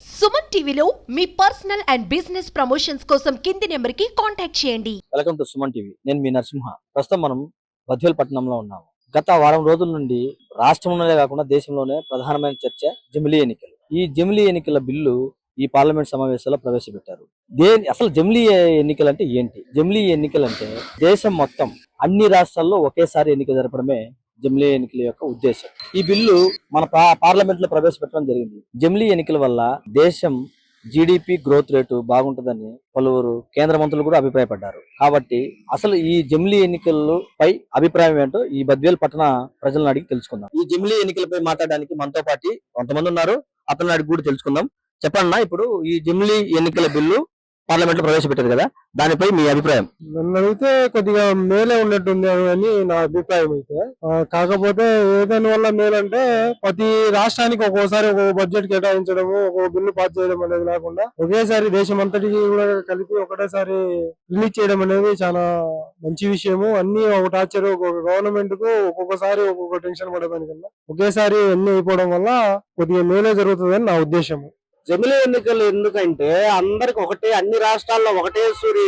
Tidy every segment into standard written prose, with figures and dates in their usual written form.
సుమన్ టీవీలో మీ personal and business promotions కోసం కింది నెంబర్కి కాంటాక్ట్ చేయండి. Welcome to Suman TV. నేను మీ నరసింహ. ప్రస్తుతం మనం బద్వేల్ పట్టణంలో ఉన్నాము. గత వారం రోజుల నుండి రాష్ట్రంలోనే కాకుండా దేశంలోనే ప్రధానమైన చర్చ జమిలీ ఎన్నికలు. ఈ జమిలీ ఎన్నికల బిల్లు ఈ పార్లమెంట్ సమావేశాల్లో ప్రవేశపెట్టారు. అసలు జమిలీ ఎన్నికలు అంటే ఏంటి? జమిలీ ఎన్నికలు అంటే దేశం మొత్తం అన్ని రాష్ట్రాల్లో ఒకేసారి ఎన్నిక జరపడమే జమిలీ ఎన్నికల యొక్క ఉద్దేశం. ఈ బిల్లు మన పార్లమెంట్ లో ప్రవేశపెట్టడం జరిగింది. జమిలీ ఎన్నికల వల్ల దేశం జీడిపి గ్రోత్ రేటు బాగుంటుందని పలువురు కేంద్ర మంత్రులు కూడా అభిప్రాయపడ్డారు. కాబట్టి అసలు ఈ జమిలీ ఎన్నికలపై అభిప్రాయం ఏంటో ఈ బద్వేల్ పట్టణ ప్రజలను అడిగి తెలుసుకుందాం. ఈ జమిలీ ఎన్నికలపై మాట్లాడడానికి మనతో పాటు కొంతమంది ఉన్నారు. అతను అడిగి కూడా తెలుసుకుందాం. చెప్పండి, ఇప్పుడు ఈ జమిలీ ఎన్నికల బిల్లు పార్లమెంట్ లో ప్రవేశపెట్టారు కదా, దానిపై మీ అభిప్రాయం? నన్ను అడిగితే కొద్దిగా మేలే ఉన్నట్టుంది అని నా అభిప్రాయం అయితే. కాకపోతే ఏదాని వల్ల మేలంటే ప్రతి రాష్ట్రానికి ఒక్కోసారి ఒక్కొక్క బడ్జెట్ కేటాయించడము, ఒక్కొక్క బిల్లు పాస్ చేయడం అనేది లేకుండా ఒకేసారి దేశం అంతటికి కూడా కలిపి ఒకటేసారి రిలీజ్ చేయడం అనేది చాలా మంచి విషయము. అన్ని ఒక టార్చర్ ఒక్కొక్క గవర్నమెంట్ కు ఒక్కొక్కసారి ఒక్కొక్క టెన్షన్ పడేదానికన్నా ఒకేసారి అన్ని అయిపోవడం వల్ల కొద్దిగా మేలే జరుగుతుందని నా ఉద్దేశము. జమిలీ ఎన్నికలు ఎందుకంటే అందరికి ఒకటే, అన్ని రాష్ట్రాల్లో ఒకటే సూరి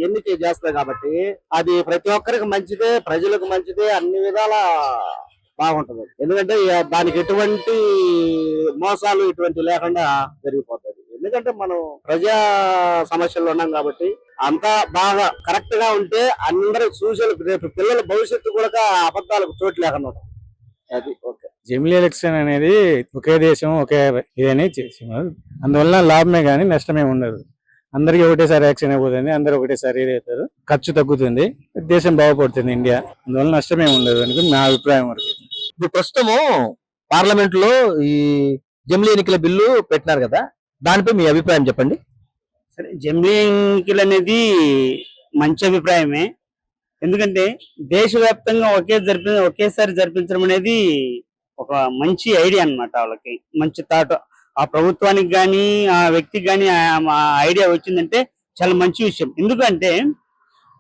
ఎన్నిక చేస్తారు కాబట్టి అది ప్రతి ఒక్కరికి మంచిదే, ప్రజలకు మంచిదే, అన్ని విధాల బాగుంటది. ఎందుకంటే దానికి ఎటువంటి మోసాలు ఇటువంటి లేకుండా జరిగిపోతుంది. ఎందుకంటే మనం ప్రజా సమస్యల్లో ఉన్నాం కాబట్టి అంతా బాగా కరెక్ట్ గా ఉంటే అందరికి సూచనలు, రేపు పిల్లల భవిష్యత్తు కూడా అబద్ధాలకు చోటు లేకుండా ఉంటుంది. అది ఓకే. జమిలీ ఎలక్షన్ అనేది ఒకే దేశం ఒకే ఇదని చేస్తున్నారు. అందువల్ల లాభమే కానీ నష్టమే ఉండదు. అందరికీ ఒకటేసారి యాక్షన్ అయిపోతుంది, అందరూ ఒకటేసారి అవుతారు, ఖర్చు తగ్గుతుంది, దేశం బాగుపడుతుంది ఇండియా. అందువల్ల నష్టమే ఉండదు అని నా అభిప్రాయం వరకు. ఇప్పుడు ప్రస్తుతము పార్లమెంట్ లో ఈ జమిలీ ఎన్నికల బిల్లు పెట్టినారు కదా, దానిపై మీ అభిప్రాయం చెప్పండి. సరే, జమిలీ ఎన్నికలు అనేది మంచి అభిప్రాయమే. ఎందుకంటే దేశవ్యాప్తంగా ఒకేసారి జరిపించడం అనేది ఒక మంచి ఐడియా అన్నమాట. వాళ్ళకి మంచి థాట్, ఆ ప్రభుత్వానికి కానీ ఆ వ్యక్తికి కానీ ఐడియా వచ్చిందంటే చాలా మంచి విషయం. ఎందుకంటే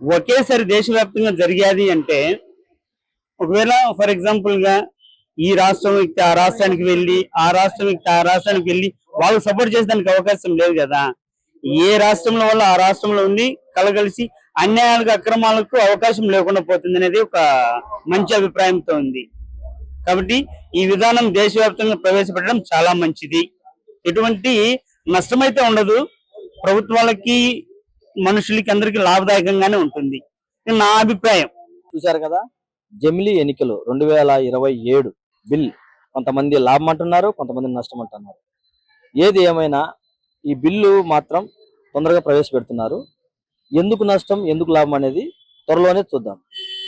ఒకేసారి దేశవ్యాప్తంగా జరిగేది అంటే, ఒకవేళ ఫర్ ఎగ్జాంపుల్ గా ఈ రాష్ట్రం వ్యక్తి ఆ రాష్ట్రానికి వెళ్ళి, ఆ రాష్ట్రం వ్యక్తి ఆ రాష్ట్రానికి వెళ్ళి వాళ్ళు సపోర్ట్ చేసేదానికి అవకాశం లేదు కదా. ఏ రాష్ట్రంలో వల్ల ఆ రాష్ట్రంలో ఉండి కలగలిసి అన్యాయాలకు అక్రమాలకు అవకాశం లేకుండా పోతుంది అనేది ఒక మంచి అభిప్రాయంతో ఉంది. కాబట్టి ఈ విధానం దేశవ్యాప్తంగా ప్రవేశపెట్టడం చాలా మంచిది. ఎటువంటి నష్టమైతే ఉండదు, ప్రభుత్వాలకి మనుషులకి అందరికి లాభదాయకంగానే ఉంటుంది నా అభిప్రాయం. చూశారు కదా, జమిలీ ఎన్నికలు 2027 బిల్ కొంతమంది లాభం అంటున్నారు, కొంతమంది నష్టం అంటున్నారు. ఏది ఏమైనా ఈ బిల్లు మాత్రం తొందరగా ప్రవేశపెడుతున్నారు. ఎందుకు నష్టం ఎందుకు లాభం అనేది త్వరలోనే చూద్దాం.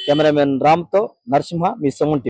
కెమెరామెన్ రామ్తో నరసింహ, మీ సుమన్ టీవీ.